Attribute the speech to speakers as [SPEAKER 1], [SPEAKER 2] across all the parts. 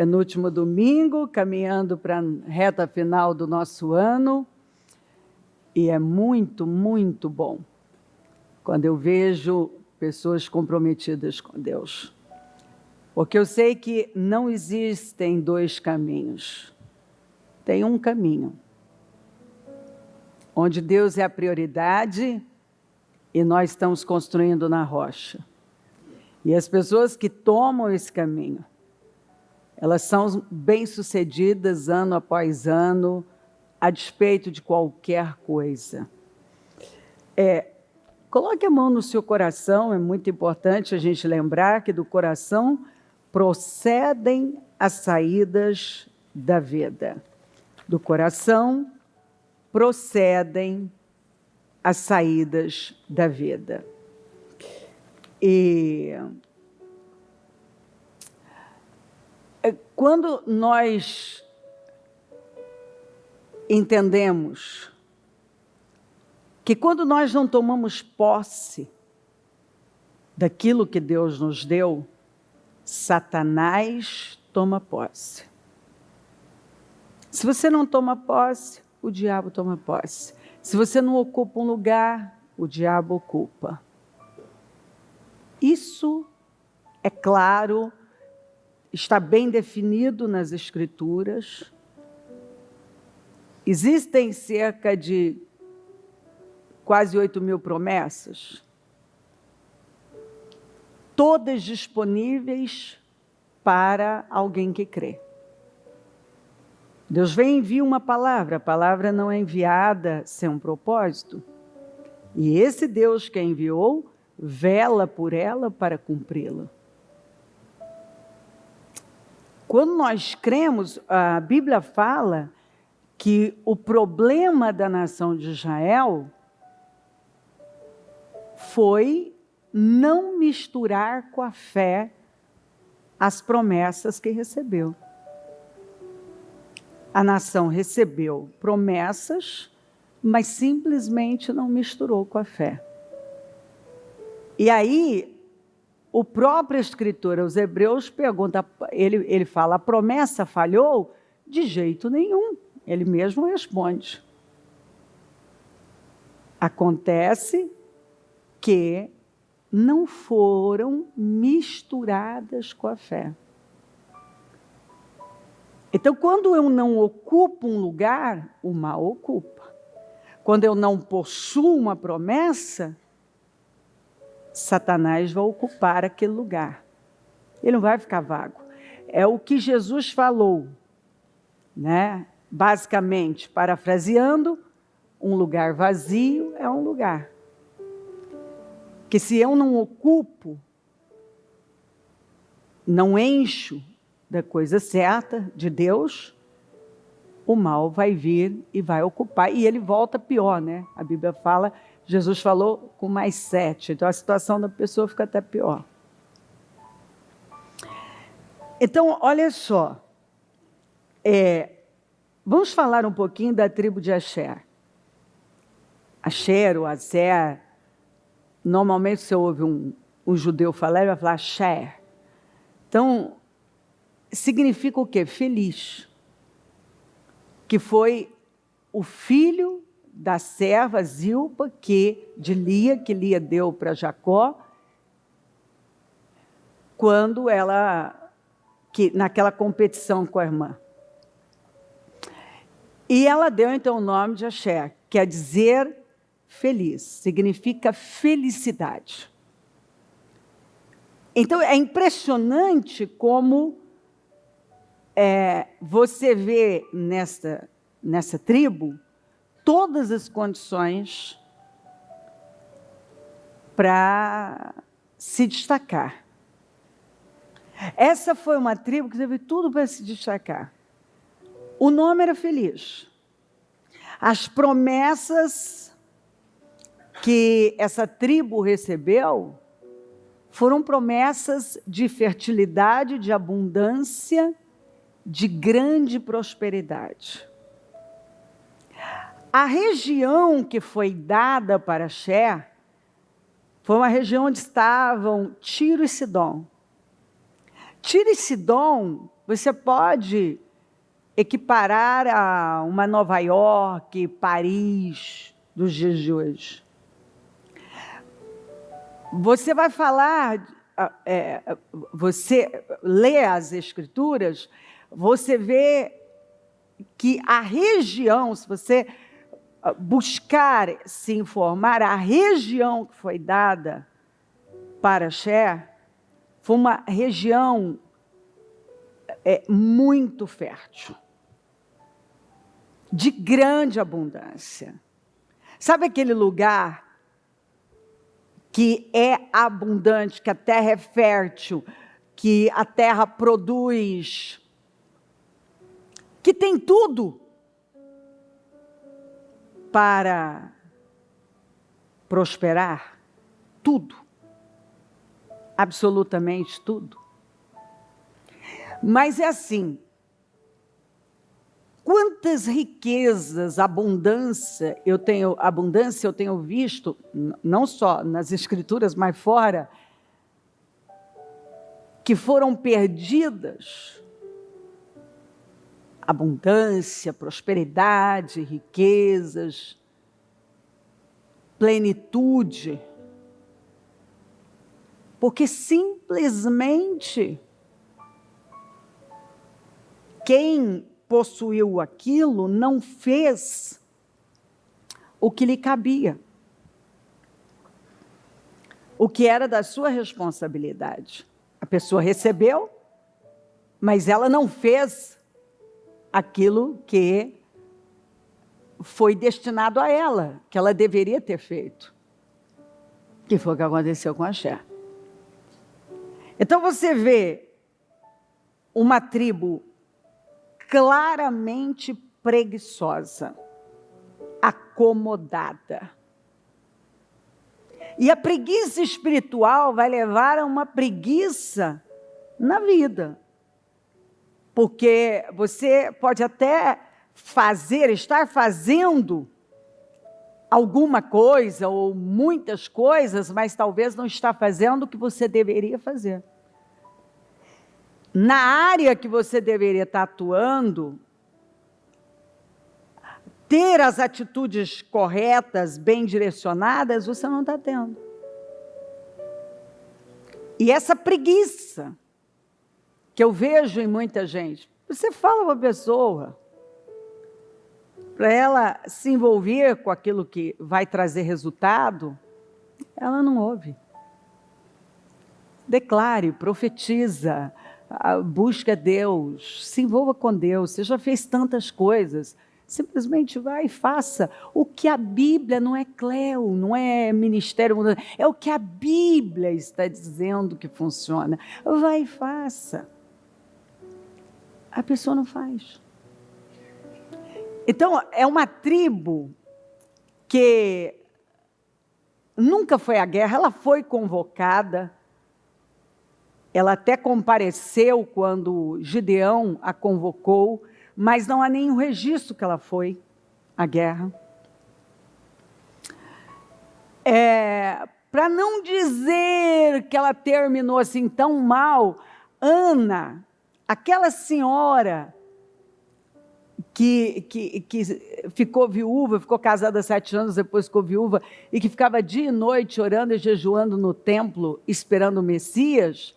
[SPEAKER 1] penúltimo domingo, caminhando para a reta final do nosso ano, e é muito, muito bom quando eu vejo pessoas comprometidas com Deus. Porque eu sei que não existem dois caminhos, tem um caminho, onde Deus é a prioridade e nós estamos construindo na rocha. E as pessoas que tomam esse caminho, elas são bem-sucedidas ano após ano, a despeito de qualquer coisa. Coloque a mão no seu coração, é muito importante a gente lembrar que do coração procedem as saídas da vida. Do coração procedem as saídas da vida. E quando nós entendemos que quando nós não tomamos posse daquilo que Deus nos deu, Satanás toma posse. Se você não toma posse, o diabo toma posse. Se você não ocupa um lugar, o diabo ocupa. Isso é claro, está bem definido nas Escrituras. Existem cerca de quase 8.000 promessas, todas disponíveis para alguém que crê. Deus vem e envia uma palavra, a palavra não é enviada sem um propósito. E esse Deus que a enviou, vela por ela para cumpri-la. Quando nós cremos, a Bíblia fala que o problema da nação de Israel foi não misturar com a fé as promessas que recebeu. A nação recebeu promessas, mas simplesmente não misturou com a fé. E aí, o próprio escritor aos Hebreus pergunta, ele fala, a promessa falhou? De jeito nenhum. Ele mesmo responde. Acontece que não foram misturadas com a fé. Então, quando eu não ocupo um lugar, o mal ocupa. Quando eu não possuo uma promessa, Satanás vai ocupar aquele lugar. Ele não vai ficar vago. É o que Jesus falou, né? Basicamente, parafraseando, um lugar vazio é um lugar. Que se eu não ocupo, não encho da coisa certa, de Deus, o mal vai vir e vai ocupar. E ele volta pior, né? A Bíblia fala, Jesus falou com mais 7. Então a situação da pessoa fica até pior. Então, olha só. Vamos falar um pouquinho da tribo de Asher. Asher ou Azer. Normalmente, se ouve um judeu falar, ele vai falar Asher. Então, significa o quê? Feliz. Que foi o filho da serva Zilpa, de Lia, que Lia deu para Jacó, quando naquela competição com a irmã. E ela deu então o nome de Asher, quer dizer feliz, significa felicidade. Então é impressionante como você vê nessa tribo todas as condições para se destacar. Essa foi uma tribo que teve tudo para se destacar. O nome era feliz. As promessas que essa tribo recebeu foram promessas de fertilidade, de abundância, de grande prosperidade. A região que foi dada para Asher foi uma região onde estavam Tiro e Sidom. Tiro e Sidom você pode equiparar a uma Nova York, Paris dos dias de hoje. Você vai falar, você lê as Escrituras, você vê que a região, se você buscar se informar, a região que foi dada para Xé foi uma região muito fértil, de grande abundância. Sabe aquele lugar que é abundante, que a terra é fértil, que a terra produz, que tem tudo para prosperar? Tudo. Absolutamente tudo. Mas é assim, quantas riquezas, abundância eu tenho visto, não só nas Escrituras, mas fora, que foram perdidas. Abundância, prosperidade, riquezas, plenitude. Porque simplesmente quem possuiu aquilo não fez o que lhe cabia, o que era da sua responsabilidade. A pessoa recebeu, mas ela não fez aquilo que foi destinado a ela, que ela deveria ter feito, que foi o que aconteceu com Axé. Então você vê uma tribo claramente preguiçosa, acomodada. E a preguiça espiritual vai levar a uma preguiça na vida. Porque você pode até estar fazendo alguma coisa ou muitas coisas, mas talvez não está fazendo o que você deveria fazer. Na área que você deveria estar atuando, ter as atitudes corretas, bem direcionadas, você não está tendo. E essa preguiça que eu vejo em muita gente, você fala para a pessoa, para ela se envolver com aquilo que vai trazer resultado, ela não ouve. Declare, profetiza, busca Deus, se envolva com Deus. Você já fez tantas coisas, simplesmente vai e faça o que a Bíblia, não é clero, não é ministério, é o que a Bíblia está dizendo que funciona. Vai e faça. A pessoa não faz. Então, é uma tribo que nunca foi à guerra, ela foi convocada. Ela até compareceu quando Gideão a convocou, mas não há nenhum registro que ela foi à guerra. Para não dizer que ela terminou assim tão mal, Ana, aquela senhora que ficou viúva, ficou casada 7 anos, depois ficou viúva, e que ficava dia e noite orando e jejuando no templo, esperando o Messias,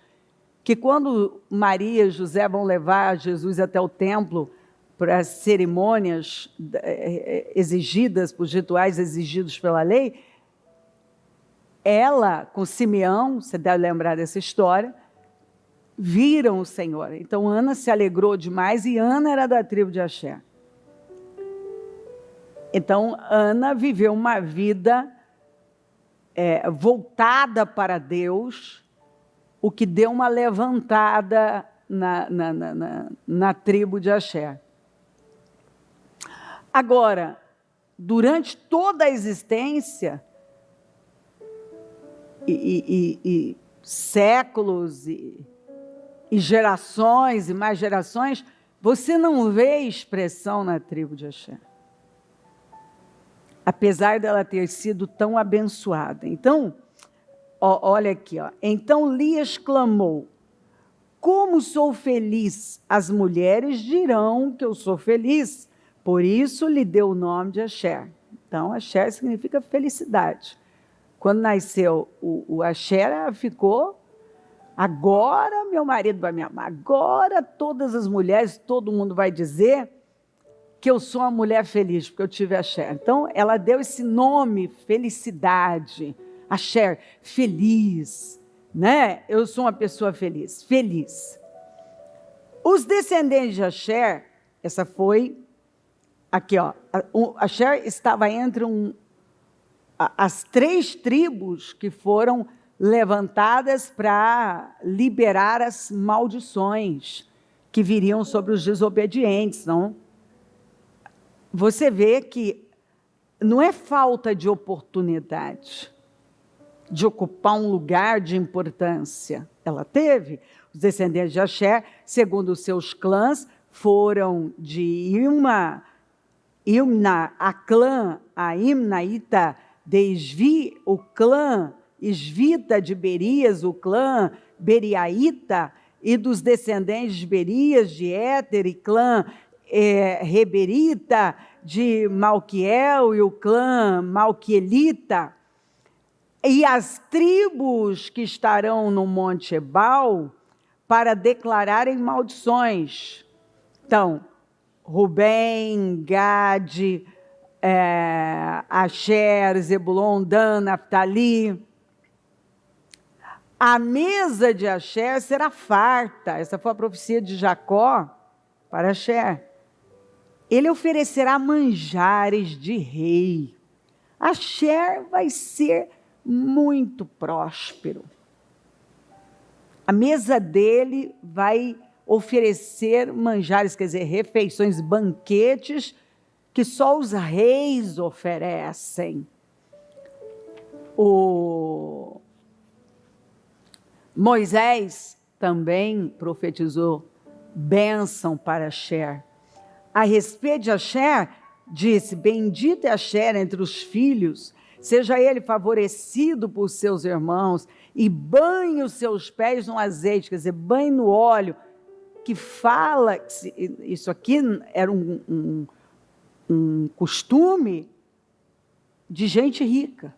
[SPEAKER 1] que quando Maria e José vão levar Jesus até o templo para as cerimônias exigidas, para os rituais exigidos pela lei, ela com Simeão, você deve lembrar dessa história, viram o Senhor. Então Ana se alegrou demais e Ana era da tribo de Axé. Então Ana viveu uma vida voltada para Deus, o que deu uma levantada na tribo de Axé. Agora, durante toda a existência, e séculos, e gerações, e mais gerações, você não vê expressão na tribo de Axé. Apesar dela ter sido tão abençoada. Então, olha aqui, ó. Então Lia exclamou: como sou feliz, as mulheres dirão que eu sou feliz. Por isso lhe deu o nome de Asher. Então, Asher significa felicidade. Quando nasceu o Asher, ela ficou, agora meu marido vai me amar, agora todas as mulheres, todo mundo vai dizer que eu sou uma mulher feliz, porque eu tive Asher. Então, ela deu esse nome, felicidade, Asher, feliz, né? Eu sou uma pessoa feliz, feliz. Os descendentes de Asher, essa foi, aqui ó, Asher estava entre as 3 tribos que foram levantadas para liberar as maldições que viriam sobre os desobedientes, não? Você vê que não é falta de oportunidade de ocupar um lugar de importância. Ela teve. Os descendentes de Asher, segundo os seus clãs, foram de Imna, a clã, a Imnaíta de Isvi, o clã Isvita de Berias, o clã Beriaíta, e dos descendentes de Berias, de Éter, e clã Reberita, de Malquiel, e o clã Malquielita, e as tribos que estarão no Monte Ebal para declararem maldições. Então, Rubem, Gade, Asher, Zebulon, Dan, Naftali. A mesa de Asher será farta. Essa foi a profecia de Jacó para Asher. Ele oferecerá manjares de rei. Asher vai ser muito próspero. A mesa dele vai oferecer manjares, quer dizer, refeições, banquetes, que só os reis oferecem. O Moisés também profetizou bênção para Asher. A respeito de Asher, disse: bendito é Asher entre os filhos, seja ele favorecido por seus irmãos, e banhe os seus pés no azeite, quer dizer, banhe no óleo, que fala, isso aqui era um costume de gente rica.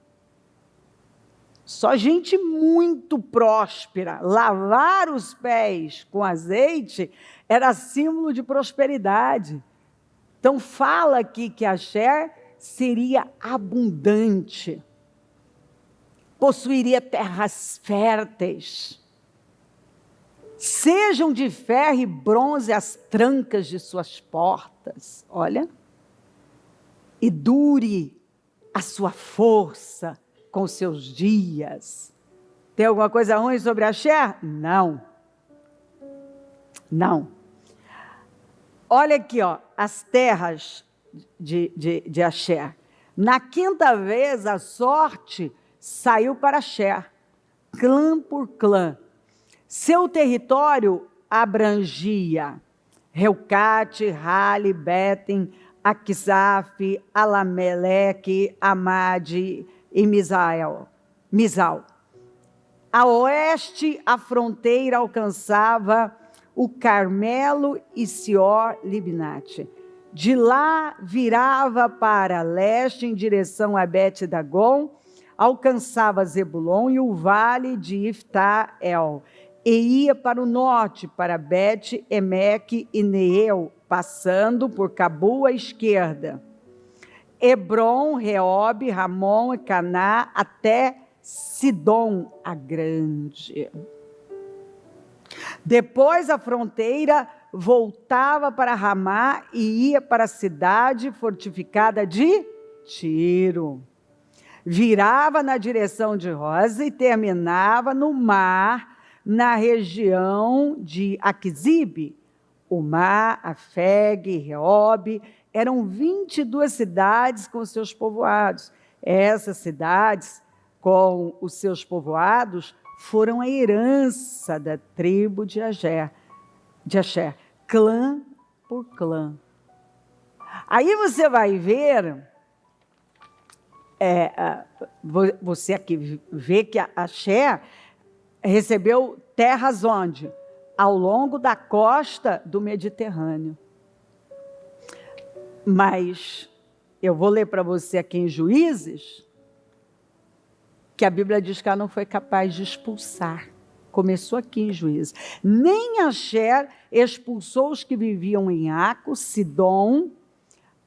[SPEAKER 1] Só gente muito próspera. Lavar os pés com azeite era símbolo de prosperidade. Então fala aqui que Asher seria abundante, possuiria terras férteis, sejam de ferro e bronze as trancas de suas portas, olha, e dure a sua força com seus dias. Tem alguma coisa ruim sobre Asher? Não. Não. Olha aqui, ó, as terras de Asher. Na 5ª vez, a sorte saiu para Asher, clã por clã. Seu território abrangia Reucate, Rale, Betem, Aquisaf, Alameleque, Amade e Misal. A oeste, a fronteira alcançava o Carmelo e Sior-Libnate. De lá virava para leste em direção a Bet-Dagon, alcançava Zebulon e o vale de Ifta-El, e ia para o norte, para Bet-Emeque e Neel, passando por Cabu à esquerda. Hebron, Reobe, Ramon e Caná, até Sidom a Grande. Depois a fronteira voltava para Ramá e ia para a cidade fortificada de Tiro. Virava na direção de Rosa e terminava no mar, na região de Aquisibe. O mar, Afeg, Reobe, eram 22 cidades com seus povoados. Essas cidades, com os seus povoados, foram a herança da tribo de Asher, clã por clã. Aí você vai ver, você aqui vê que Asher recebeu terras onde? ao longo da costa do Mediterrâneo. Mas eu vou ler para você aqui em Juízes, que a Bíblia diz que ela não foi capaz de expulsar. Começou aqui em Juízes. Nem Axé expulsou os que viviam em Aco, Sidom,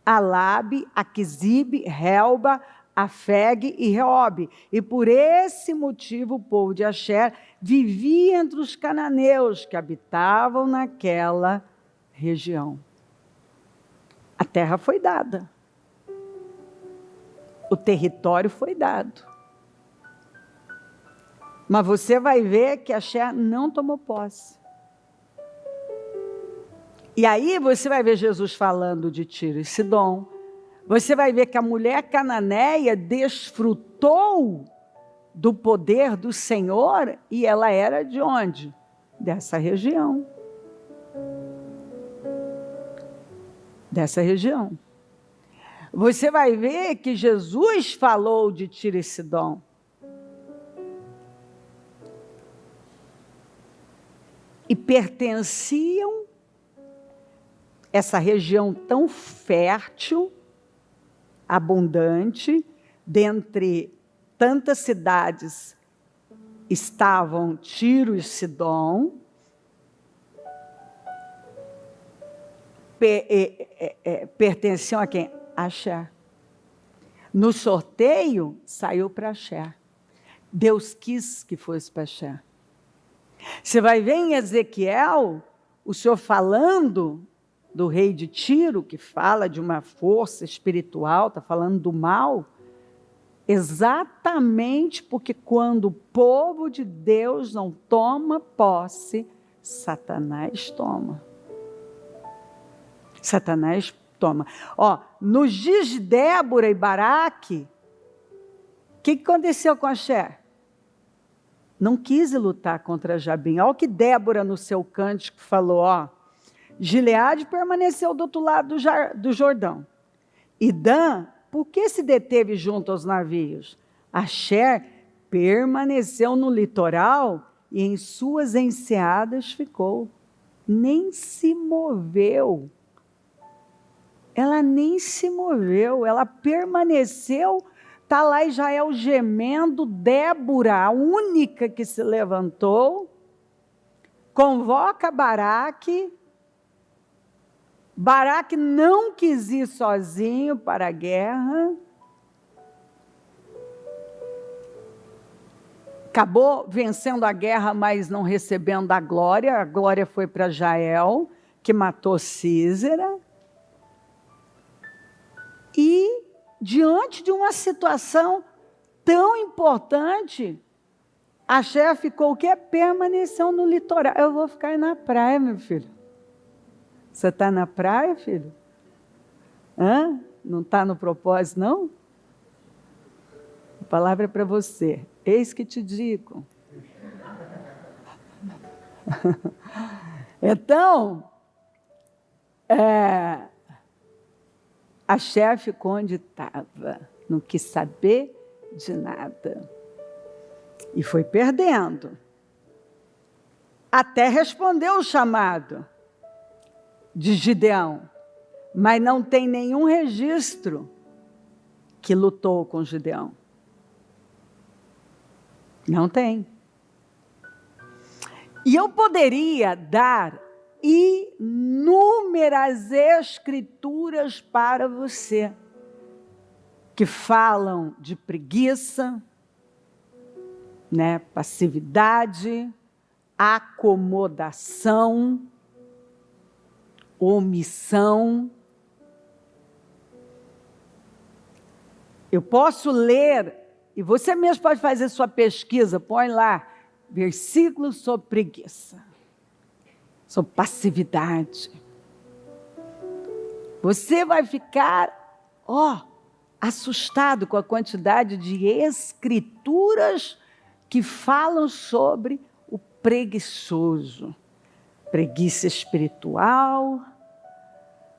[SPEAKER 1] Alabe, Aquisibe, Helba, Afeg e Reobe. E por esse motivo o povo de Axé vivia entre os cananeus que habitavam naquela região. A terra foi dada. O território foi dado. Mas você vai ver que Axé não tomou posse. E aí você vai ver Jesus falando de Tiro e Sidom. Você vai ver que a mulher cananeia desfrutou do poder do Senhor e ela era de onde? Dessa região. Dessa região. Você vai ver que Jesus falou de Tiro e Sidom. E pertenciam essa região tão fértil, abundante, dentre tantas cidades estavam Tiro e Sidom, pertenciam a quem? Axé. No sorteio, saiu para Axé. Deus quis que fosse para Axé. Você vai ver em Ezequiel, o Senhor falando do rei de Tiro, que fala de uma força espiritual, está falando do mal, exatamente porque quando o povo de Deus não toma posse, Satanás toma. Satanás toma. Ó, nos dias de Débora e Baraque, o que aconteceu com Axé? Não quis lutar contra Jabim. Olha o que Débora, no seu cântico, falou, ó. Gileade permaneceu do outro lado do Jordão. E Dan, por que se deteve junto aos navios? Axé permaneceu no litoral e em suas enseadas ficou. Nem se moveu. Ela nem se moveu, ela permaneceu. Está lá Israel gemendo, Débora, a única que se levantou, convoca Baraque. Baraque não quis ir sozinho para a guerra. Acabou vencendo a guerra, mas não recebendo a glória. A glória foi para Jael, que matou Sísera. E diante de uma situação tão importante, Axé ficou o quê? Permaneceu no litoral. Eu vou ficar aí na praia, meu filho. Você está na praia, filho? Hã? Não está no propósito, não? A palavra é para você. Eis que te digo. Então, Axé ficou onde estava, não quis saber de nada. E foi perdendo. Até respondeu o chamado de Gideão, mas não tem nenhum registro que lutou com Gideão. Não tem. E eu poderia dar inúmeras escrituras para você, que falam de preguiça, né, passividade, acomodação, omissão. Eu posso ler, e você mesmo pode fazer sua pesquisa, põe lá, versículos sobre preguiça, sobre passividade. Você vai ficar, assustado com a quantidade de escrituras que falam sobre o preguiçoso. Preguiça espiritual,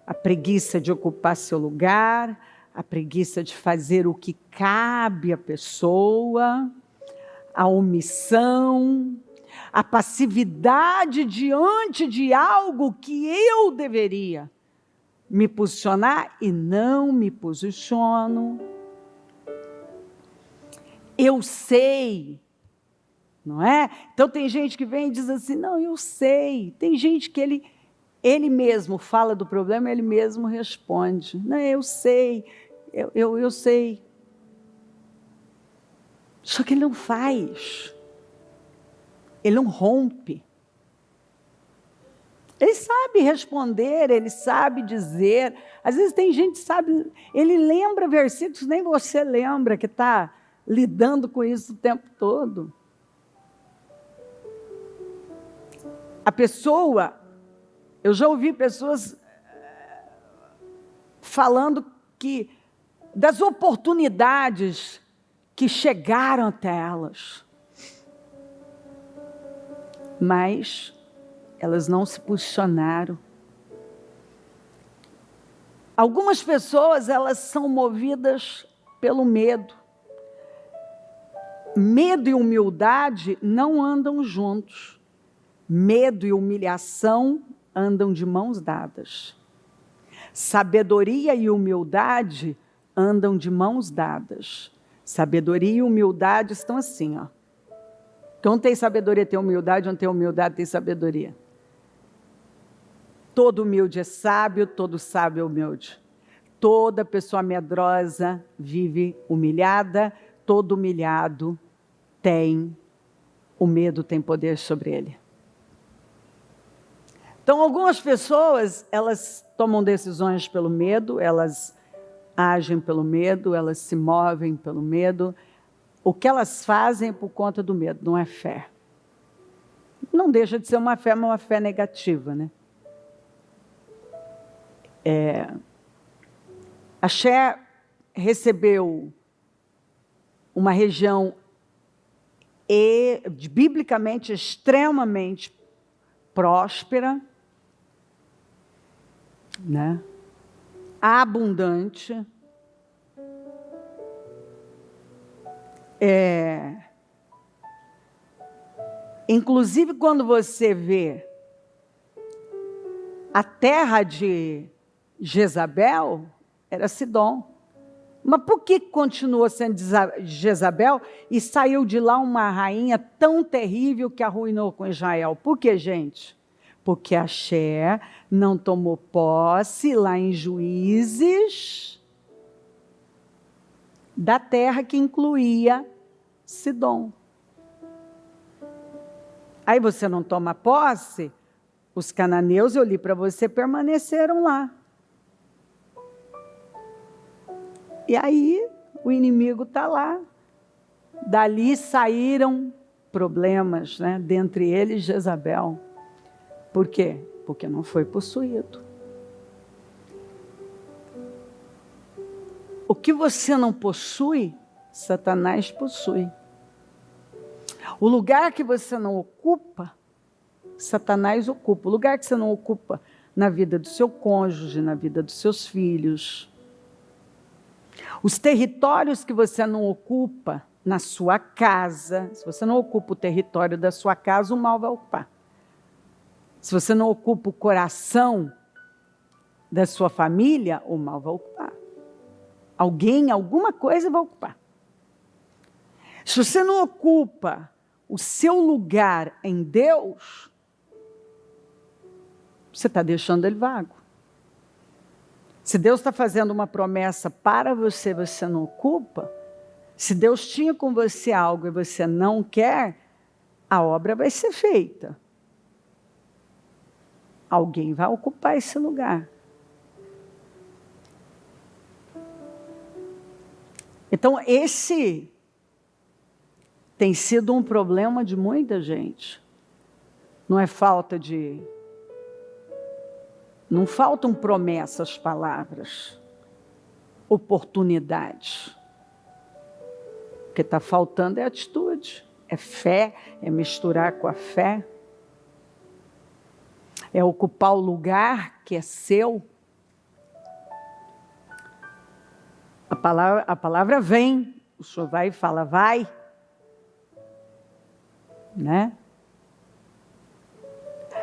[SPEAKER 1] a preguiça de ocupar seu lugar, a preguiça de fazer o que cabe à pessoa, a omissão, a passividade diante de algo que eu deveria me posicionar e não me posiciono. Eu sei, não é? Então tem gente que vem e diz assim, não, eu sei. Tem gente que ele mesmo fala do problema, ele mesmo responde. Não, eu sei, eu sei. Só que ele não faz. Ele não rompe. Ele sabe responder, ele sabe dizer. Às vezes tem gente que sabe, ele lembra versículos, nem você lembra, que está lidando com isso o tempo todo. A pessoa, eu já ouvi pessoas falando que das oportunidades que chegaram até elas, mas elas não se posicionaram. Algumas pessoas, elas são movidas pelo medo. Medo e humildade não andam juntos. Medo e humilhação andam de mãos dadas. Sabedoria e humildade andam de mãos dadas. Sabedoria e humildade estão assim, ó. Então, onde tem sabedoria, tem humildade. Onde tem humildade, tem sabedoria. Todo humilde é sábio, todo sábio é humilde. Toda pessoa medrosa vive humilhada, todo humilhado tem, o medo tem poder sobre ele. Então, algumas pessoas, elas tomam decisões pelo medo, elas agem pelo medo, elas se movem pelo medo. O que elas fazem é por conta do medo, não é fé. Não deixa de ser uma fé, mas uma fé negativa, né? Axé recebeu uma região biblicamente extremamente próspera, né? Abundante. Inclusive, quando você vê a terra de Jezabel, era Sidom. Mas por que continuou sendo Jezabel e saiu de lá uma rainha tão terrível que arruinou com Israel? Por que, gente? Porque Axé não tomou posse lá em Juízes da terra que incluía Sidom. Aí você não toma posse, os cananeus, eu li para você, permaneceram lá. E aí o inimigo está lá. Dali saíram problemas, né? Dentre eles Jezabel. Por quê? Porque não foi possuído. O que você não possui, Satanás possui. O lugar que você não ocupa, Satanás ocupa. O lugar que você não ocupa na vida do seu cônjuge, na vida dos seus filhos. Os territórios que você não ocupa na sua casa, se você não ocupa o território da sua casa, o mal vai ocupar. Se você não ocupa o coração da sua família, o mal vai ocupar. Alguém, alguma coisa vai ocupar. Se você não ocupa o seu lugar em Deus, você está deixando ele vago. Se Deus está fazendo uma promessa para você, você não ocupa. Se Deus tinha com você algo e você não quer, a obra vai ser feita. Alguém vai ocupar esse lugar. Então, esse tem sido um problema de muita gente. Não é falta de... Não faltam promessas, palavras, oportunidades. O que está faltando é atitude, é fé, é misturar com a fé, é ocupar o lugar que é seu. A palavra vem, o Senhor vai e fala, vai, né?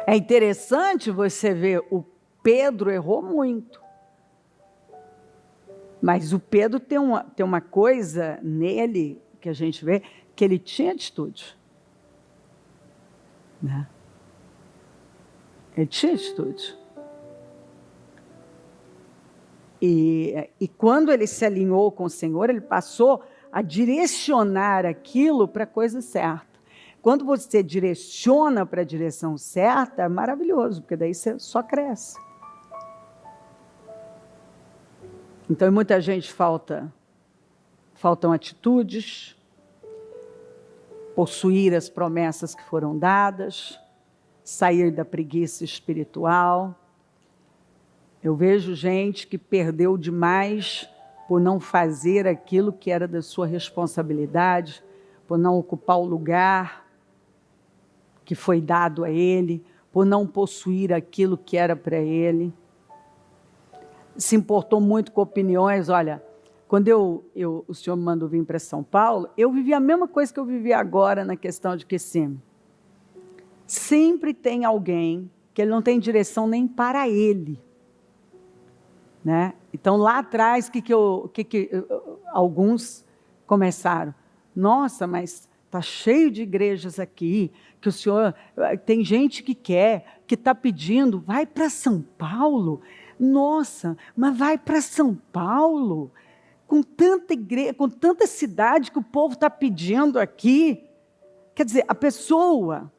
[SPEAKER 1] É interessante você ver, o Pedro errou muito. Mas o Pedro tem uma coisa nele, que a gente vê, que ele tinha atitude. Né? Ele tinha atitude. E quando ele se alinhou com o Senhor, ele passou a direcionar aquilo para a coisa certa. Quando você direciona para a direção certa, é maravilhoso, porque daí você só cresce. Então, muita gente faltam atitudes, possuir as promessas que foram dadas, sair da preguiça espiritual. Eu vejo gente que perdeu demais por não fazer aquilo que era da sua responsabilidade, por não ocupar o lugar que foi dado a ele, por não possuir aquilo que era para ele. Se importou muito com opiniões. Olha, quando o senhor me mandou vir para São Paulo, eu vivi a mesma coisa que eu vivi agora na questão de Kissimmee. Sempre tem alguém que ele não tem direção nem para ele. Né? Então, lá atrás, alguns começaram? Nossa, mas está cheio de igrejas aqui, que o senhor, tem gente que está pedindo, vai para São Paulo. Nossa, mas vai para São Paulo, com tanta igreja, com tanta cidade que o povo está pedindo aqui. Quer dizer, a pessoa,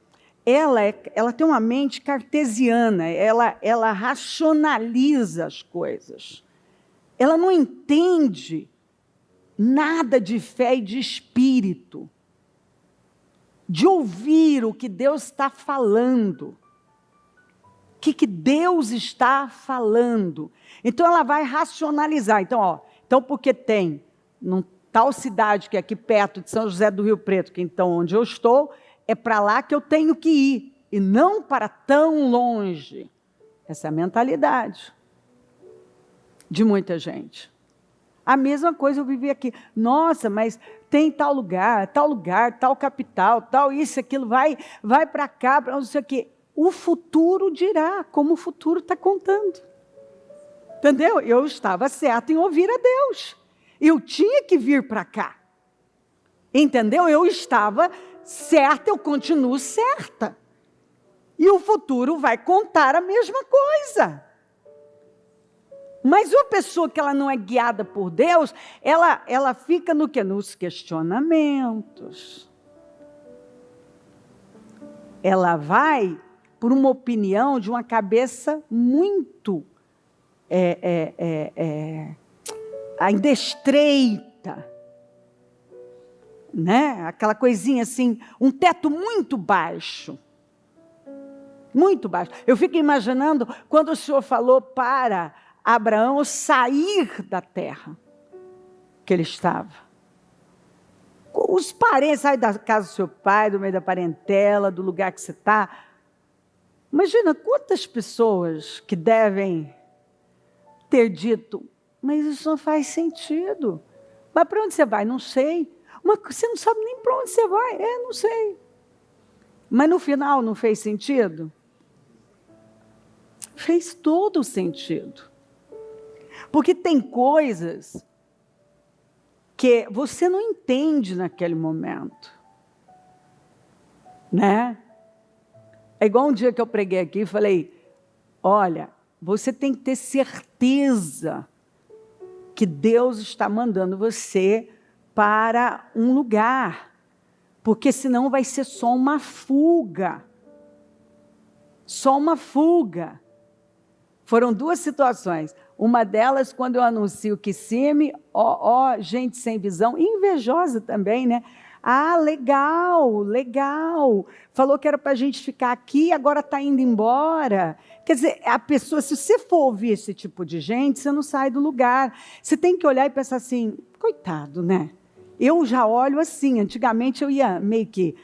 [SPEAKER 1] ela tem uma mente cartesiana, ela racionaliza as coisas. Ela não entende nada de fé e de espírito, de ouvir o que Deus está falando. O que Deus está falando? Então ela vai racionalizar. Então porque tem tal cidade que é aqui perto de São José do Rio Preto, que então onde eu estou, é para lá que eu tenho que ir, e não para tão longe. Essa é a mentalidade de muita gente. A mesma coisa eu vivi aqui. Nossa, mas tem tal lugar, tal capital, tal isso, aquilo, vai para cá, para não sei o quê. O futuro dirá, como o futuro está contando. Entendeu? Eu estava certa em ouvir a Deus. Eu tinha que vir para cá. Entendeu? Eu estava certa, eu continuo certa. E o futuro vai contar a mesma coisa. Mas uma pessoa que ela não é guiada por Deus, ela fica no quê? Nos questionamentos. Ela vai por uma opinião de uma cabeça muito ainda estreita, né? Aquela coisinha assim, um teto muito baixo. Muito baixo. Eu fico imaginando quando o Senhor falou para Abraão sair da terra que ele estava. Os parentes, sai da casa do seu pai, do meio da parentela, do lugar que você está. Imagina quantas pessoas que devem ter dito, mas isso não faz sentido. Mas para onde você vai? Não sei. Mas você não sabe nem para onde você vai. Não sei. Mas no final não fez sentido? Fez todo sentido. Porque tem coisas que você não entende naquele momento. Né? É igual um dia que eu preguei aqui e falei, olha, você tem que ter certeza que Deus está mandando você para um lugar, porque senão vai ser só uma fuga. Só uma fuga. Foram duas situações. Uma delas, quando eu anuncio Kissimmee, gente sem visão, invejosa também, né? Ah, legal, legal. Falou que era para a gente ficar aqui, agora está indo embora. Quer dizer, a pessoa, se você for ouvir esse tipo de gente, você não sai do lugar. Você tem que olhar e pensar assim, coitado, né? Eu já olho assim, antigamente eu ia meio que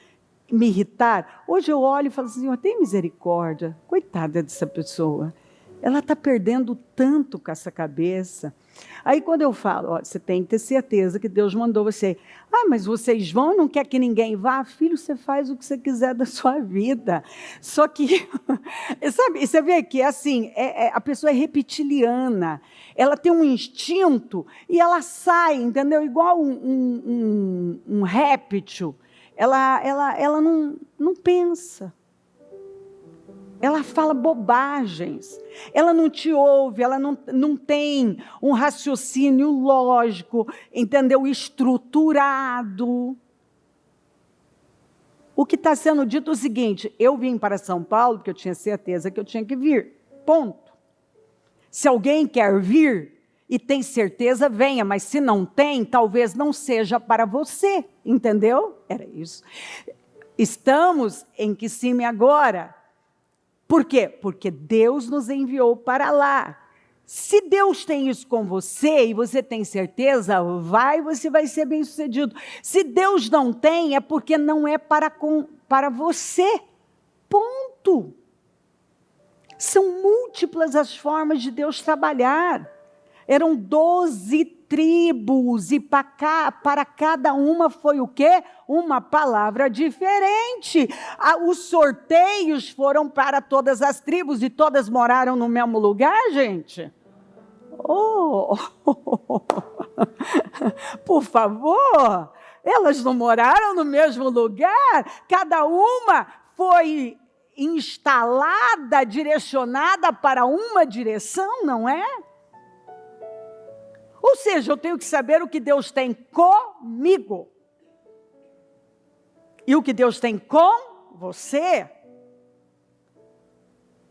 [SPEAKER 1] me irritar. Hoje eu olho e falo assim, Senhor, tem misericórdia, coitada dessa pessoa. Ela está perdendo tanto com essa cabeça. Aí quando eu falo, ó, você tem que ter certeza que Deus mandou você. Ah, mas vocês vão, não quer que ninguém vá? Filho, você faz o que você quiser da sua vida. Só que, sabe, você vê que assim, a pessoa é reptiliana. Ela tem um instinto e ela sai, entendeu? Igual um réptil. Ela não pensa. Ela fala bobagens, ela não te ouve, ela não tem um raciocínio lógico, entendeu? Estruturado. O que está sendo dito é o seguinte: eu vim para São Paulo porque eu tinha certeza que eu tinha que vir, ponto. Se alguém quer vir e tem certeza, venha, mas se não tem, talvez não seja para você, entendeu? Era isso. Estamos em Kissimmee agora. Por quê? Porque Deus nos enviou para lá. Se Deus tem isso com você e você tem certeza, você vai ser bem-sucedido. Se Deus não tem, é porque não é para você. Ponto. São múltiplas as formas de Deus trabalhar. Eram 12 tribos e para cada uma foi o quê? Uma palavra diferente. Os sorteios foram para todas as tribos e todas moraram no mesmo lugar, gente? Oh! Por favor! Elas não moraram no mesmo lugar? Cada uma foi instalada, direcionada para uma direção, não é? Ou seja, eu tenho que saber o que Deus tem comigo. E o que Deus tem com você.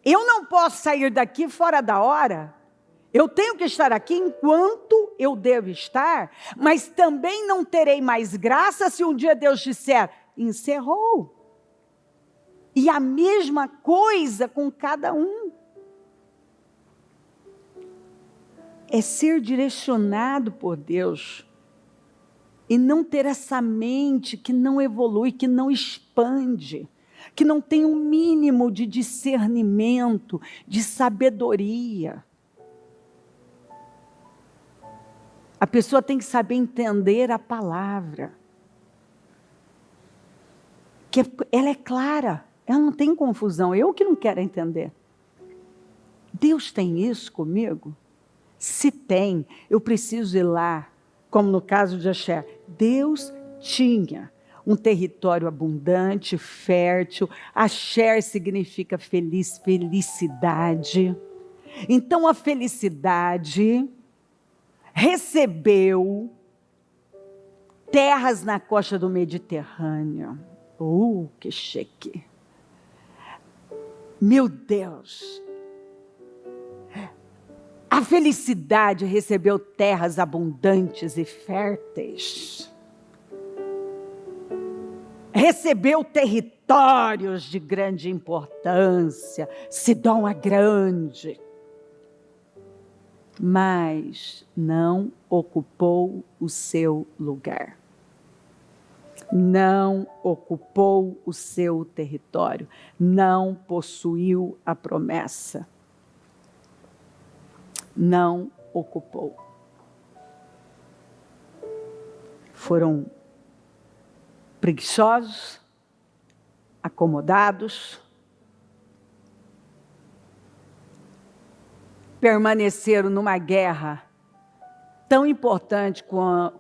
[SPEAKER 1] Eu não posso sair daqui fora da hora. Eu tenho que estar aqui enquanto eu devo estar. Mas também não terei mais graça se um dia Deus disser, encerrou. E a mesma coisa com cada um. É ser direcionado por Deus e não ter essa mente que não evolui, que não expande, que não tem um mínimo de discernimento, de sabedoria. A pessoa tem que saber entender a palavra, que ela é clara, ela não tem confusão, eu que não quero entender. Deus tem isso comigo? Se tem, eu preciso ir lá, como no caso de Asher. Deus tinha um território abundante, fértil. Asher significa felicidade. Então a felicidade recebeu terras na costa do Mediterrâneo. Que chique! Meu Deus! A felicidade recebeu terras abundantes e férteis. Recebeu territórios de grande importância. Sidom é grande. Mas não ocupou o seu lugar. Não ocupou o seu território. Não possuiu a promessa. Não ocupou. Foram preguiçosos, acomodados, permaneceram numa guerra tão importante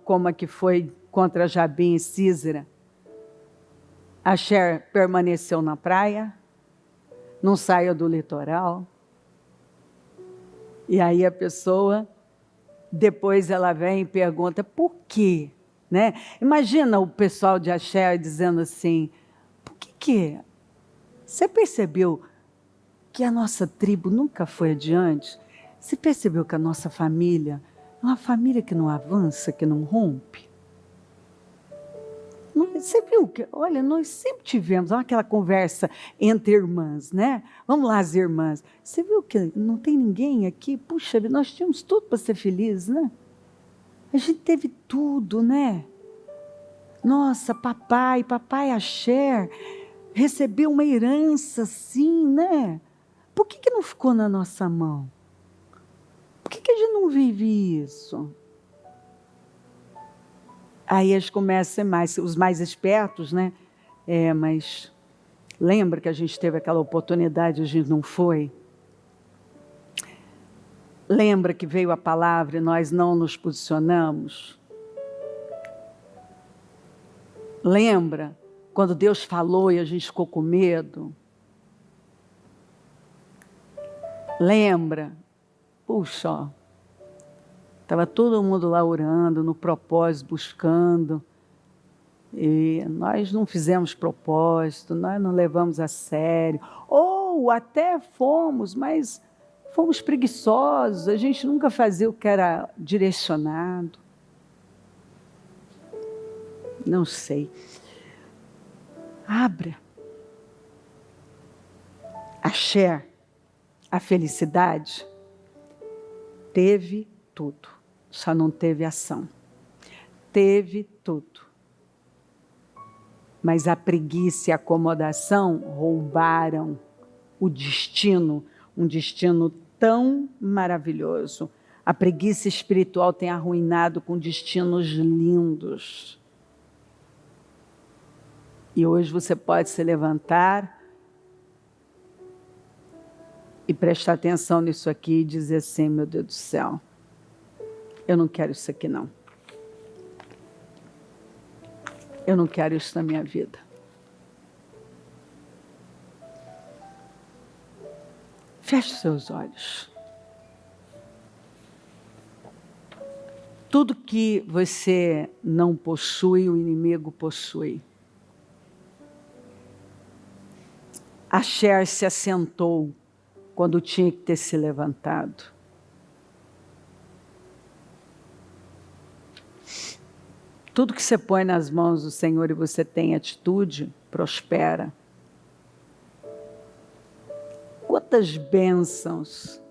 [SPEAKER 1] como a que foi contra Jabim e Sísera. Asher permaneceu na praia, não saiu do litoral. E aí a pessoa, depois ela vem e pergunta, por quê? Né? Imagina o pessoal de Asher dizendo assim, por que você percebeu que a nossa tribo nunca foi adiante? Você percebeu que a nossa família é uma família que não avança, que não rompe? Você viu que, olha, nós sempre tivemos aquela conversa entre irmãs, né? Vamos lá, as irmãs. Você viu que não tem ninguém aqui? Puxa, nós tínhamos tudo para ser felizes, né? A gente teve tudo, né? Nossa, papai Asher recebeu uma herança assim, né? Por que não ficou na nossa mão? Por que a gente não vive isso? Aí eles começam a ser mais, os mais espertos, né? Mas lembra que a gente teve aquela oportunidade e a gente não foi? Lembra que veio a palavra e nós não nos posicionamos? Lembra quando Deus falou e a gente ficou com medo? Lembra? Puxa, ó, estava todo mundo lá orando, no propósito, buscando. E nós não fizemos propósito, nós não levamos a sério. Ou até fomos, mas fomos preguiçosos, a gente nunca fazia o que era direcionado. Não sei. Abra. Axé, a felicidade, teve tudo, só não teve ação. Teve tudo. Mas a preguiça e a acomodação roubaram o destino, um destino tão maravilhoso. A preguiça espiritual tem arruinado com destinos lindos. E hoje você pode se levantar e prestar atenção nisso aqui e dizer assim, meu Deus do céu, eu não quero isso aqui não. Eu não quero isso na minha vida. Feche seus olhos. Tudo que você não possui, o inimigo possui. A Cher se assentou quando tinha que ter se levantado. Tudo que você põe nas mãos do Senhor e você tem atitude, prospera. Quantas bênçãos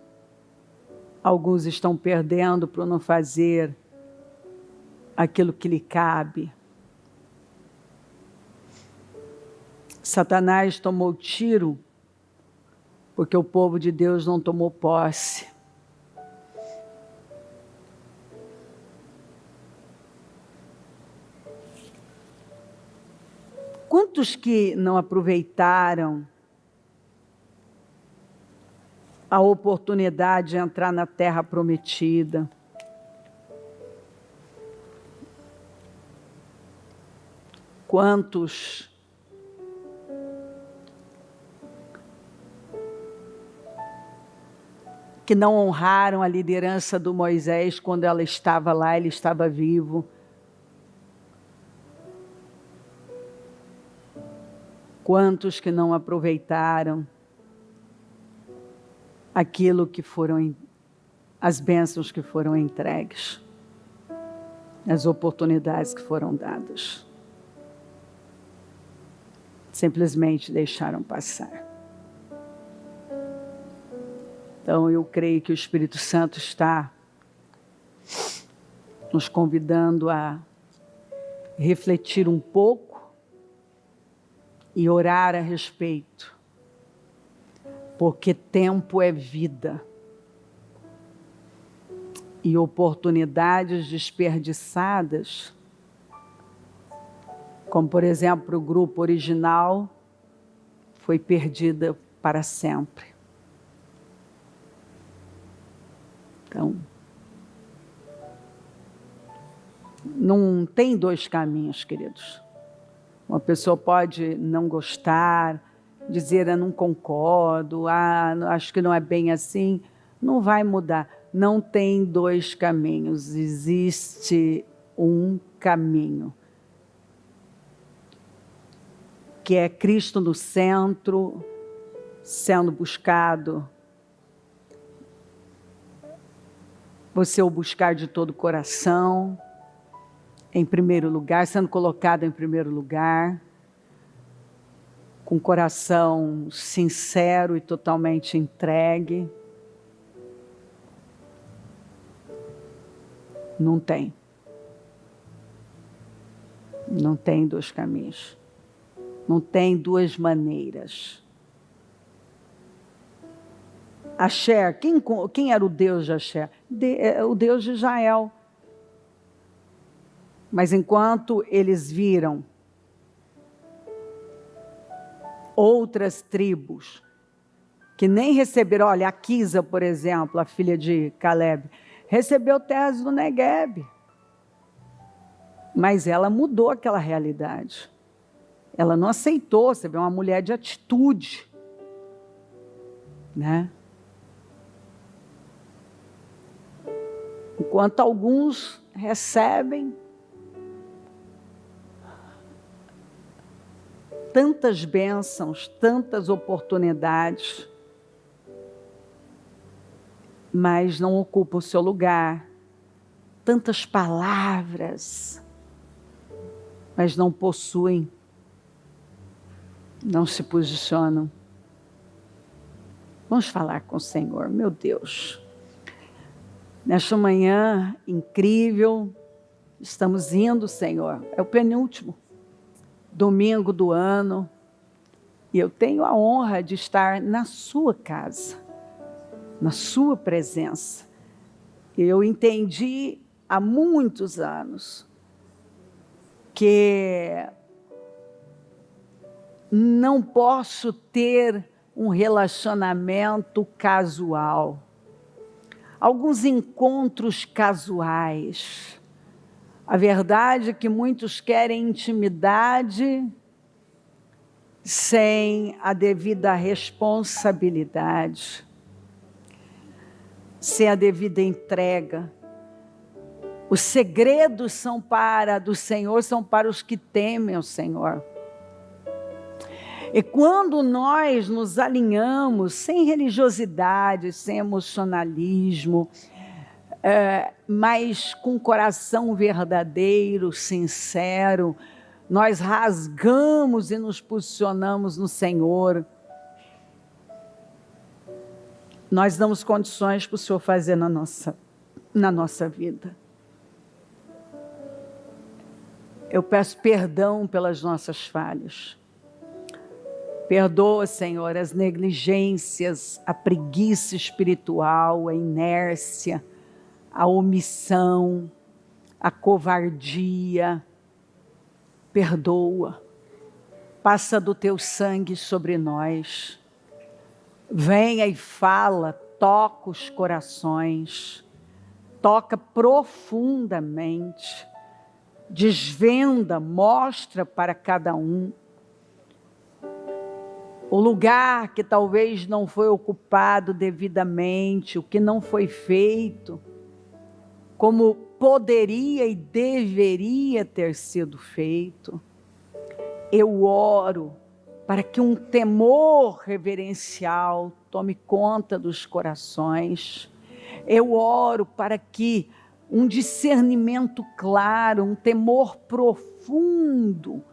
[SPEAKER 1] alguns estão perdendo por não fazer aquilo que lhe cabe. Satanás tomou tiro porque o povo de Deus não tomou posse. Quantos que não aproveitaram a oportunidade de entrar na terra prometida? Quantos que não honraram a liderança do Moisés quando ela estava lá, ele estava vivo? Quantos que não aproveitaram aquilo que foram, as bênçãos que foram entregues, as oportunidades que foram dadas? Simplesmente deixaram passar. Então eu creio que o Espírito Santo está nos convidando a refletir um pouco e orar a respeito, porque tempo é vida e oportunidades desperdiçadas, como por exemplo o grupo original, foi perdida para sempre. Então, não tem dois caminhos, queridos. Uma pessoa pode não gostar, dizer eu não concordo, acho que não é bem assim, não vai mudar. Não tem dois caminhos, existe um caminho, que é Cristo no centro, sendo buscado. Você o buscar de todo o coração, em primeiro lugar, sendo colocado em primeiro lugar, com o coração sincero e totalmente entregue. Não tem. Não tem dois caminhos. Não tem duas maneiras. Asher, quem era o Deus de Asher? O Deus de Israel. Mas enquanto eles viram outras tribos que nem receberam, olha, a Quisa, por exemplo, a filha de Caleb, recebeu terras do Negueb. Mas ela mudou aquela realidade. Ela não aceitou, você vê, uma mulher de atitude, né? Enquanto alguns recebem tantas bênçãos, tantas oportunidades, mas não ocupam o seu lugar, tantas palavras, mas não possuem, não se posicionam. Vamos falar com o Senhor, meu Deus. Nesta manhã incrível, estamos indo, Senhor, é o penúltimo domingo do ano, e eu tenho a honra de estar na sua casa, na sua presença. Eu entendi há muitos anos que não posso ter um relacionamento casual, alguns encontros casuais. A verdade é que muitos querem intimidade sem a devida responsabilidade, sem a devida entrega. Os segredos do Senhor são para os que temem o Senhor. E quando nós nos alinhamos sem religiosidade, sem emocionalismo, mas com coração verdadeiro, sincero, nós rasgamos e nos posicionamos no Senhor, nós damos condições para o Senhor fazer na nossa vida. Eu peço perdão pelas nossas falhas. Perdoa, Senhor, as negligências, a preguiça espiritual, a inércia, a omissão, a covardia. Perdoa. Passa do teu sangue sobre nós. Venha e fala, toca os corações, toca profundamente, desvenda, mostra para cada um o lugar que talvez não foi ocupado devidamente, o que não foi feito, como poderia e deveria ter sido feito. Eu oro para que um temor reverencial tome conta dos corações. Eu oro para que um discernimento claro, um temor profundo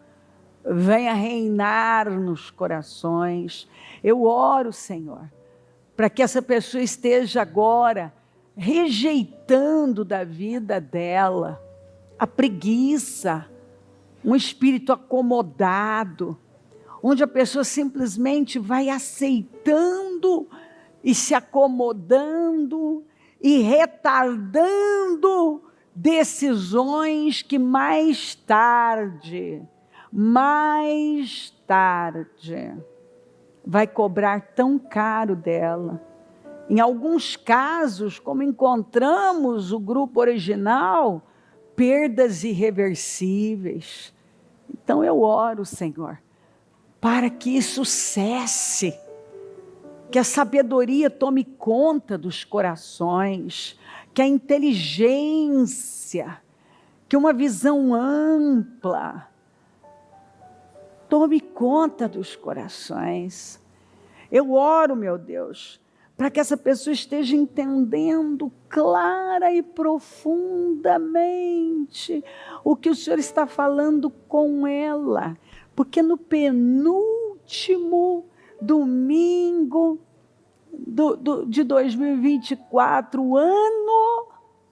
[SPEAKER 1] venha reinar nos corações. Eu oro, Senhor, para que essa pessoa esteja agora rejeitando da vida dela a preguiça, um espírito acomodado, onde a pessoa simplesmente vai aceitando e se acomodando e retardando decisões que mais tarde vai cobrar tão caro dela. Em alguns casos, como encontramos o grupo original, perdas irreversíveis. Então eu oro, Senhor, para que isso cesse, que a sabedoria tome conta dos corações, que a inteligência, que uma visão ampla tome conta dos corações. Eu oro, meu Deus, para que essa pessoa esteja entendendo clara e profundamente o que o Senhor está falando com ela, porque no penúltimo domingo de 2024,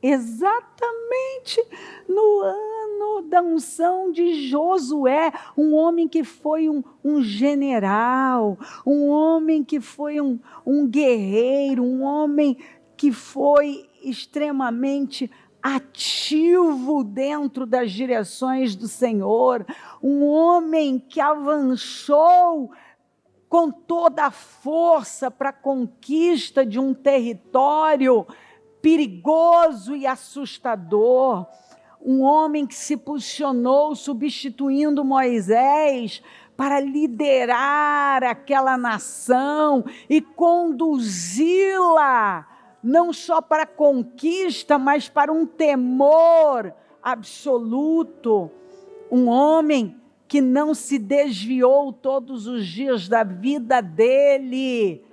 [SPEAKER 1] exatamente no ano digno da unção de Josué, um homem que foi um general, um homem que foi um guerreiro, um homem que foi extremamente ativo dentro das direções do Senhor, um homem que avançou com toda a força para a conquista de um território perigoso e assustador, um homem que se posicionou substituindo Moisés para liderar aquela nação e conduzi-la não só para a conquista, mas para um temor absoluto, um homem que não se desviou todos os dias da vida dele,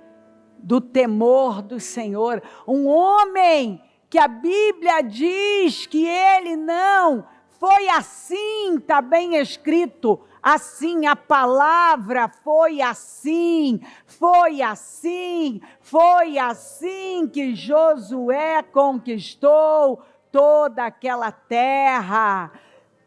[SPEAKER 1] do temor do Senhor, um homem que a Bíblia diz que ele não foi assim, está bem escrito, assim a palavra foi assim que Josué conquistou toda aquela terra,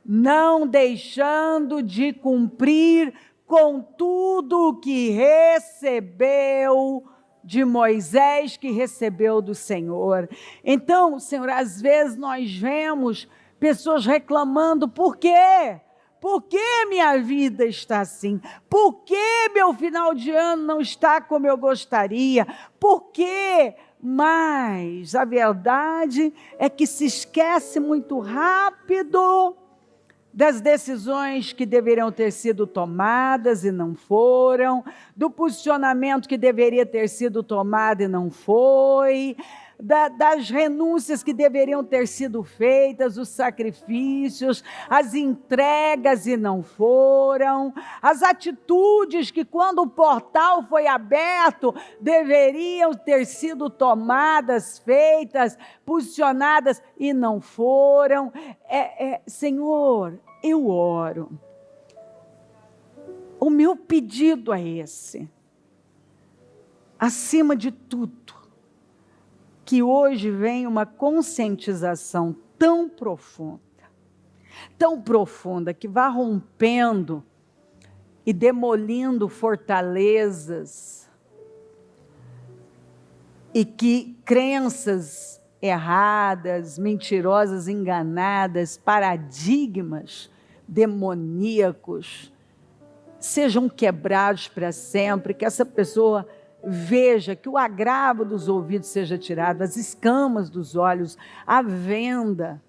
[SPEAKER 1] não deixando de cumprir com tudo que recebeu de Moisés, que recebeu do Senhor. Então, Senhor, às vezes nós vemos pessoas reclamando, por quê? Por que minha vida está assim? Por que meu final de ano não está como eu gostaria? Por quê? Mas a verdade é que se esquece muito rápido das decisões que deveriam ter sido tomadas e não foram, do posicionamento que deveria ter sido tomado e não foi, das renúncias que deveriam ter sido feitas, os sacrifícios, as entregas e não foram, as atitudes que quando o portal foi aberto, deveriam ter sido tomadas, feitas, posicionadas e não foram. Senhor, eu oro. O meu pedido é esse. Acima de tudo, que hoje vem uma conscientização tão profunda, que vá rompendo e demolindo fortalezas, e que crenças erradas, mentirosas, enganadas, paradigmas demoníacos sejam quebrados para sempre, que essa pessoa veja que o agravo dos ouvidos seja tirado, as escamas dos olhos, a venda,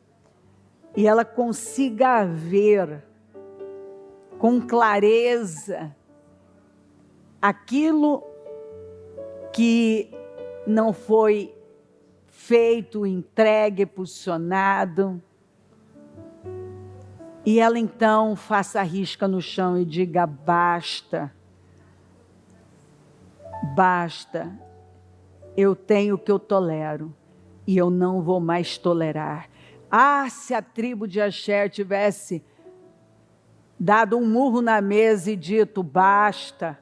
[SPEAKER 1] e ela consiga ver com clareza aquilo que não foi feito, entregue, posicionado, e ela então faça a risca no chão e diga: basta, basta, eu tenho o que eu tolero, e eu não vou mais tolerar. Se a tribo de Asher tivesse dado um murro na mesa e dito: basta,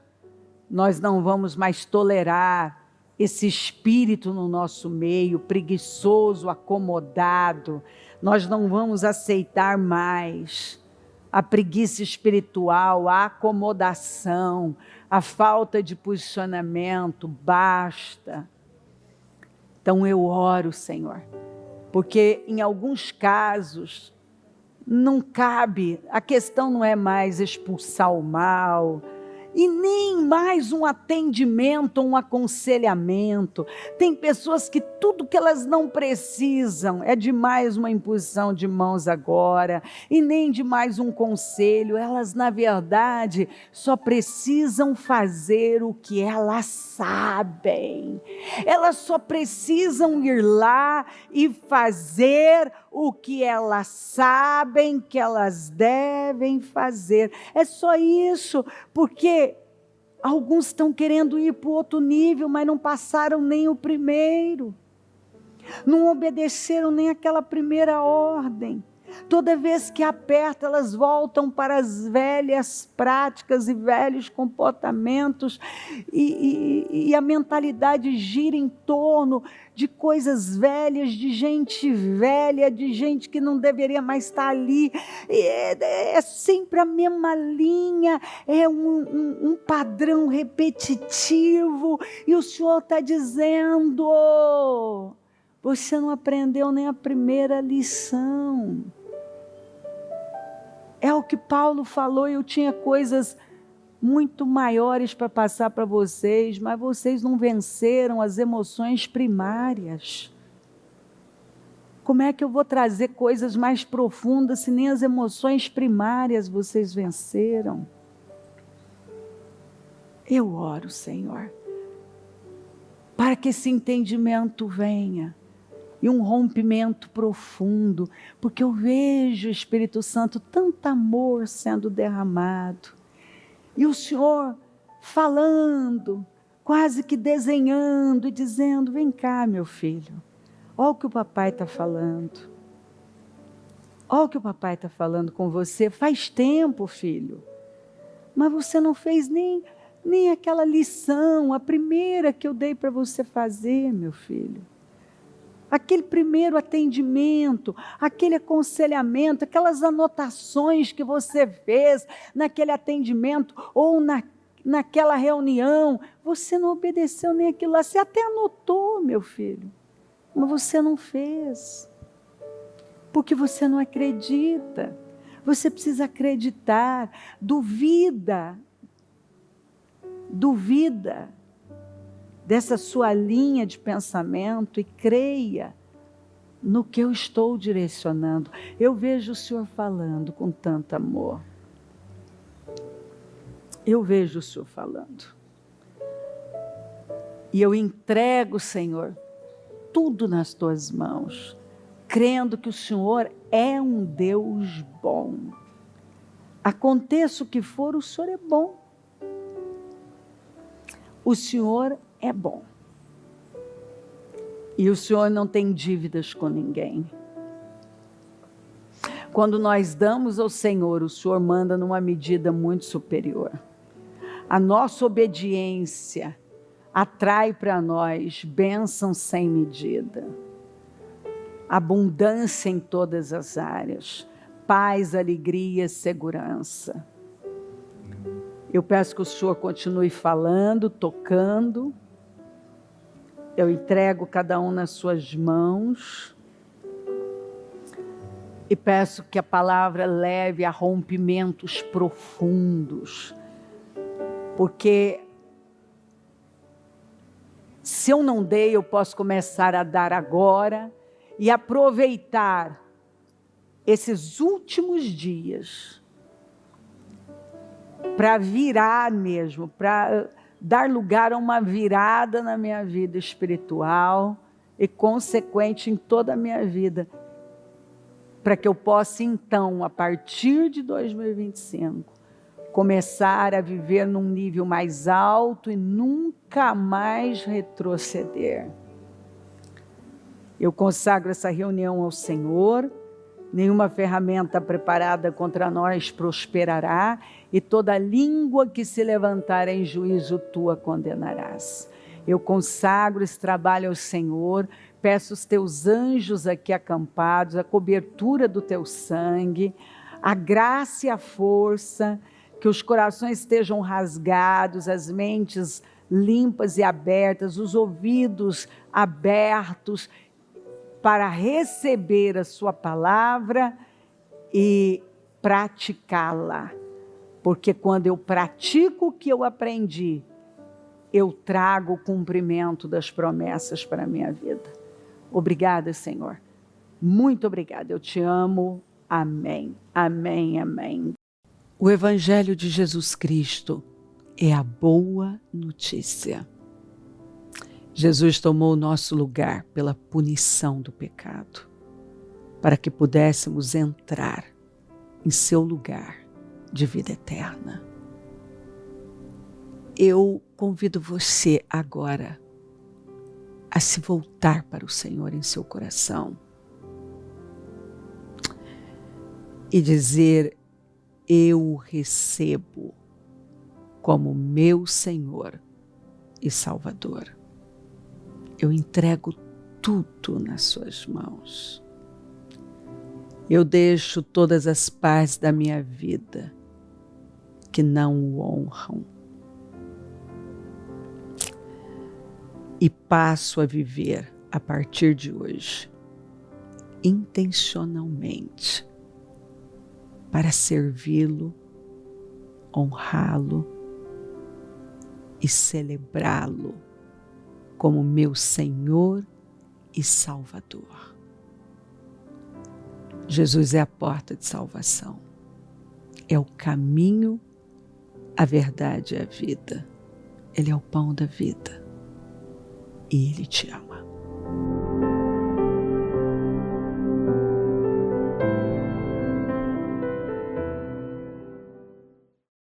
[SPEAKER 1] nós não vamos mais tolerar esse espírito no nosso meio, preguiçoso, acomodado, nós não vamos aceitar mais a preguiça espiritual, a acomodação, a falta de posicionamento, basta. Então eu oro, Senhor, porque em alguns casos não cabe, a questão não é mais expulsar o mal, e nem mais um atendimento, um aconselhamento. Tem pessoas que tudo que elas não precisam é de mais uma imposição de mãos agora, e nem de mais um conselho. Elas, na verdade, só precisam fazer o que elas sabem. Elas só precisam ir lá e fazer o que elas sabem que elas devem fazer. É só isso, porque alguns estão querendo ir para o outro nível, mas não passaram nem o primeiro. Não obedeceram nem aquela primeira ordem. Toda vez que aperta, elas voltam para as velhas práticas e velhos comportamentos, e a mentalidade gira em torno de coisas velhas, de gente velha, de gente que não deveria mais estar ali. É sempre a mesma linha, é um padrão repetitivo, e o Senhor está dizendo: você não aprendeu nem a primeira lição. É o que Paulo falou: eu tinha coisas muito maiores para passar para vocês, mas vocês não venceram as emoções primárias. Como é que eu vou trazer coisas mais profundas se nem as emoções primárias vocês venceram? Eu oro, Senhor, para que esse entendimento venha, e um rompimento profundo, porque eu vejo, Espírito Santo, tanto amor sendo derramado, e o Senhor falando, quase que desenhando e dizendo: vem cá, meu filho, olha o que o papai está falando, olha o que o papai está falando com você, faz tempo, filho, mas você não fez nem aquela lição, a primeira que eu dei para você fazer, meu filho. Aquele primeiro atendimento, aquele aconselhamento, aquelas anotações que você fez naquele atendimento ou naquela reunião, você não obedeceu nem aquilo lá. Você até anotou, meu filho, mas você não fez, porque você não acredita. Você precisa acreditar. Duvida dessa sua linha de pensamento e creia no que eu estou direcionando. Eu vejo o Senhor falando com tanto amor. Eu vejo o Senhor falando. E eu entrego, Senhor, tudo nas tuas mãos, crendo que o Senhor é um Deus bom. Aconteça o que for, o Senhor é bom. O Senhor é bom. E o Senhor não tem dívidas com ninguém. Quando nós damos ao Senhor, o Senhor manda numa medida muito superior. A nossa obediência atrai para nós bênção sem medida. Abundância em todas as áreas. Paz, alegria, segurança. Eu peço que o Senhor continue falando, tocando. Eu entrego cada um nas suas mãos. E peço que a palavra leve a rompimentos profundos. Porque se eu não dei, eu posso começar a dar agora e aproveitar esses últimos dias para virar mesmo, para dar lugar a uma virada na minha vida espiritual e consequente em toda a minha vida, para que eu possa então, a partir de 2025, começar a viver num nível mais alto e nunca mais retroceder. Eu consagro essa reunião ao Senhor. Nenhuma ferramenta preparada contra nós prosperará, e toda língua que se levantar em juízo, tu a condenarás. Eu consagro esse trabalho ao Senhor, peço os teus anjos aqui acampados, a cobertura do teu sangue, a graça e a força, que os corações estejam rasgados, as mentes limpas e abertas, os ouvidos abertos, para receber a sua palavra e praticá-la. Porque quando eu pratico o que eu aprendi, eu trago o cumprimento das promessas para a minha vida. Obrigada, Senhor. Muito obrigada. Eu te amo. Amém. Amém, amém. O Evangelho de Jesus Cristo é a boa notícia. Jesus tomou o nosso lugar pela punição do pecado, para que pudéssemos entrar em seu lugar de vida eterna. Eu convido você agora a se voltar para o Senhor em seu coração. e dizer: eu o recebo como meu Senhor e Salvador. Eu entrego tudo nas suas mãos. Eu deixo todas as partes da minha vida que não o honram e passo a viver a partir de hoje intencionalmente para servi-lo, honrá-lo e celebrá-lo como meu Senhor e Salvador. Jesus é a porta de salvação, é o caminho, a verdade e a vida. Ele é o pão da vida e Ele te ama.